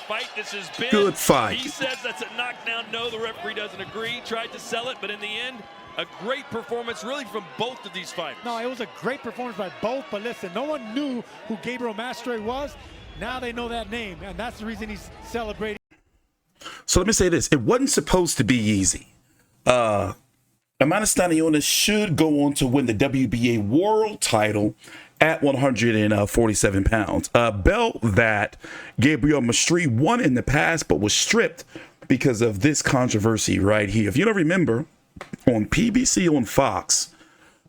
fight this has been. Good fight. He says that's a knockdown. No, the referee doesn't agree. Tried to sell it, but in the end, a great performance really from both of these fighters. No, it was a great performance by both, but listen, no one knew who Gabriel Maestre was. Now they know that name, and that's the reason he's celebrating. So let me say this. It wasn't supposed to be easy. Eimantas Stanionis should go on to win the WBA world title at 147 pounds. A belt that Gabriel Maestre won in the past, but was stripped because of this controversy right here. If you don't remember, on PBC on Fox,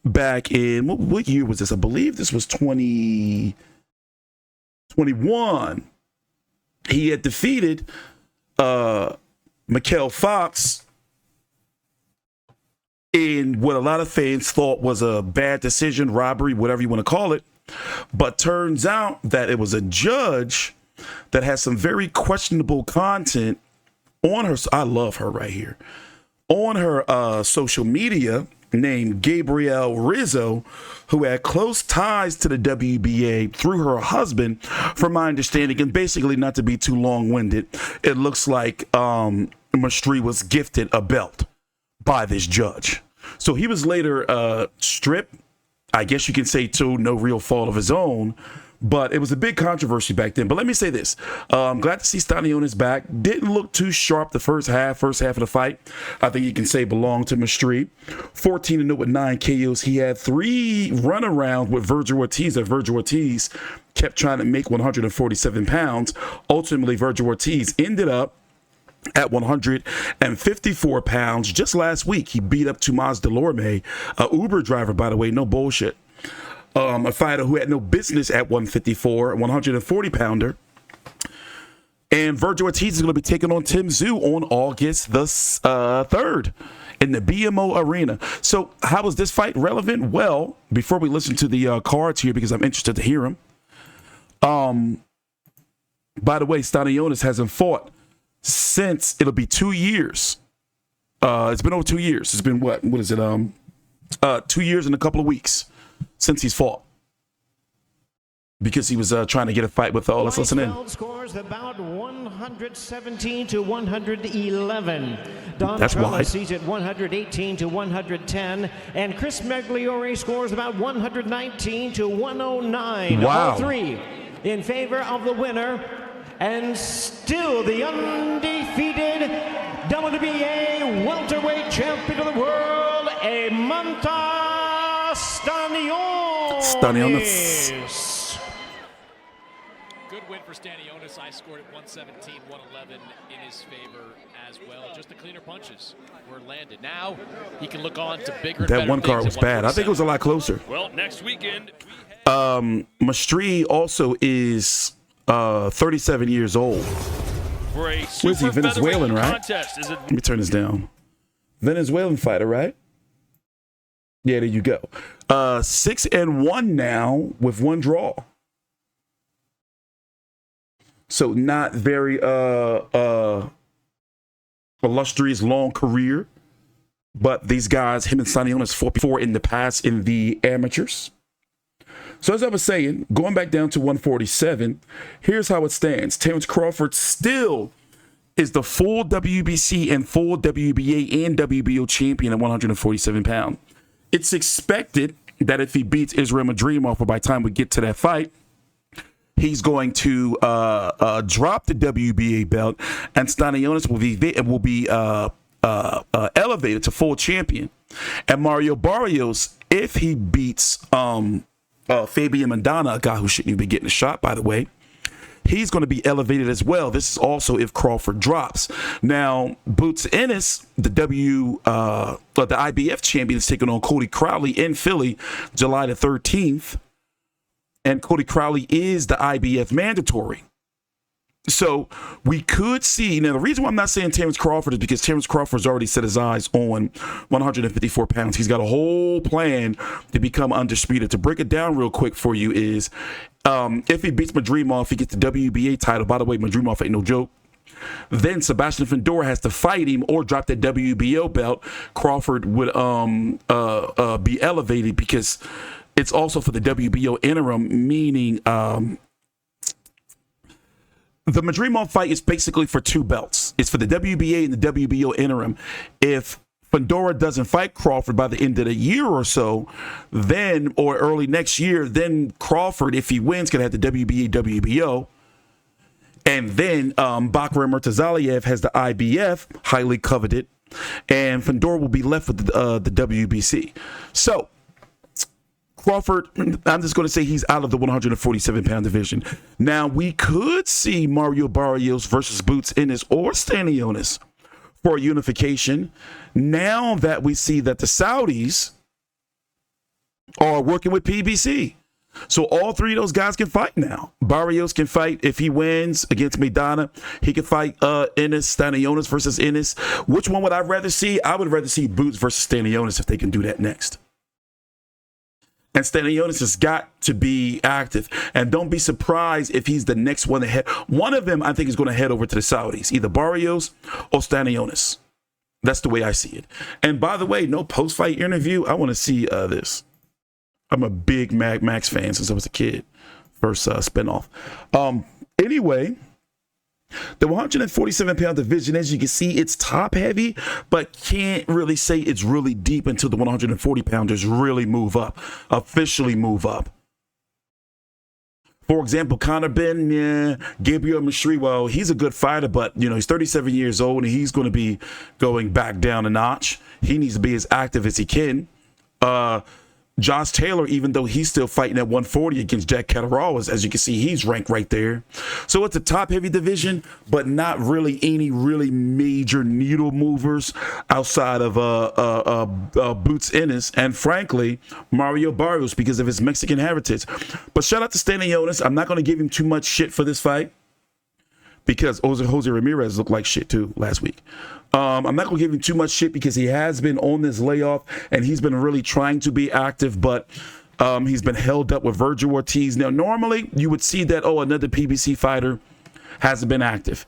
back in, what year was this? I believe this was 2021. He had defeated Mikhail Fox in what a lot of fans thought was a bad decision, robbery, whatever you want to call it. But turns out that it was a judge that has some very questionable content on her. I love her right here. On her social media, named Gabriel Rizzo, who had close ties to the WBA through her husband, from my understanding, and basically not to be too long-winded, it looks like Maestre was gifted a belt by this judge. So he was later stripped, I guess you can say, to no real fault of his own, but it was a big controversy back then. But let me say this. I'm glad to see Stanionis back. Didn't look too sharp the first half of the fight. I think you can say belonged to Maestre. 14-0 with 9 KOs. He had 3 runarounds with Virgil Ortiz. Virgil Ortiz kept trying to make 147 pounds. Ultimately, Virgil Ortiz ended up at 154 pounds. Just last week, he beat up Tomas Delorme, a Uber driver, by the way, no bullshit. A fighter who had no business at 154, 140-pounder. And Virgil Ortiz is going to be taking on Tim Tszyu on August the 3rd in the BMO Arena. So how is this fight relevant? Well, before we listen to the cards here, because I'm interested to hear them. By the way, Stanionis hasn't fought since, it'll be 2 years. It's been over 2 years. It's been what is it? 2 years and a couple of weeks since he's fought, because he was trying to get a fight with let's listen in. Scores about 117 to 111. Don That's Trump wide. sees at 118 to 110, and Chris Magliore scores about 119 to 109. Wow. All three in favor of the winner, and still the undefeated WBA welterweight champion of the world, Eimantas Stanionis. Good win for Stanionis. I scored at 117, 111 in his favor as well. Just the cleaner punches were landed. Now he can look on to bigger and better That one card was bad. I think it was a lot closer. Well, next weekend, Maestre also is 37 years old. for a Where's he? super Venezuelan, featherweight right? contest. Is it Let me turn this down. Venezuelan fighter, right? Yeah, there you go. 6-1 now with 1 draw. So not very illustrious long career, but these guys, him and Stanionis, fought before in the past in the amateurs. So as I was saying, going back down to 147, here's how it stands. Terence Crawford still is the full WBC and full WBA and WBO champion at 147 pounds. It's expected that if he beats Israel Madrimov, or by the time we get to that fight, he's going to drop the WBA belt, and Stanionis will be elevated to full champion. And Mario Barrios, if he beats Fabian Maidana, a guy who shouldn't even be getting a shot, by the way, he's going to be elevated as well. This is also if Crawford drops. Now, Boots Ennis, the IBF champion, is taking on Cody Crowley in Philly, July the 13th. And Cody Crowley is the IBF mandatory. So we could see, now the reason why I'm not saying Terence Crawford is because Terence Crawford's already set his eyes on 154 pounds. He's got a whole plan to become undisputed. To break it down real quick for you is, if he beats Madrimov, he gets the WBA title. By the way, Madrimov ain't no joke. Then Sebastian Fundora has to fight him or drop that WBO belt. Crawford would be elevated because it's also for the WBO interim, meaning the Madrimov fight is basically for 2 belts. It's for the WBA and the WBO interim. If Fundora doesn't fight Crawford by the end of the year or so, then, or early next year, then Crawford, if he wins, can have the WBA, WBO. And then Bakram Murtazaliev has the IBF, highly coveted. And Fundora will be left with the WBC. So, Crawford, I'm just going to say he's out of the 147-pound division. Now, we could see Mario Barrios versus Boots Ennis or Stanionis for a unification. Now that we see that the Saudis are working with PBC. So all 3 of those guys can fight now. Barrios can fight if he wins against Maidana. He can fight Ennis, Stanionis versus Ennis. Which one would I rather see? I would rather see Boots versus Stanionis if they can do that next. And Stanionis has got to be active. And don't be surprised if he's the next one to head. One of them, I think, is going to head over to the Saudis, either Barrios or Stanionis. That's the way I see it. And by the way, no post-fight interview. I want to see this. I'm a big Mad Max fan since I was a kid. First spinoff. Anyway, the 147-pound division, as you can see, it's top heavy, but can't really say it's really deep until the 140-pounders really move up, officially move up. For example, Conor Ben, Gabriel Maestre, well, he's a good fighter, but, you know, he's 37 years old, and he's going to be going back down a notch. He needs to be as active as he can. Josh Taylor, even though he's still fighting at 140 against Jack Catterall, as you can see, he's ranked right there. So it's a top-heavy division, but not really any really major needle movers outside of Boots Ennis and, frankly, Mario Barrios because of his Mexican heritage. But shout out to Stanionis. I'm not going to give him too much shit for this fight because Jose Ramirez looked like shit, too, last week. I'm not going to give him too much shit because he has been on this layoff and he's been really trying to be active, but he's been held up with Virgil Ortiz. Now, normally you would see that, another PBC fighter hasn't been active.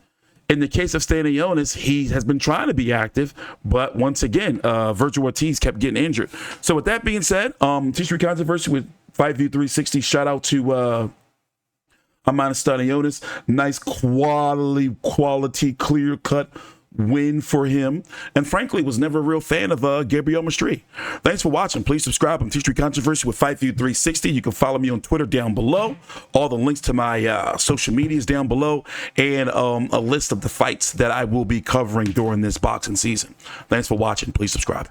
In the case of Stanionis, he has been trying to be active, but once again, Virgil Ortiz kept getting injured. So with that being said, TstreeT Controversy with 5v360, shout out to Eimantas Stanionis. Nice quality, clear-cut win for him, and frankly was never a real fan of Gabriel Maestre. Thanks for watching. Please subscribe. I'm TstreeT Controversy with 5v360. You can follow me on Twitter down below. All the links to my social medias down below, and a list of the fights that I will be covering during this boxing season. Thanks for watching. Please subscribe.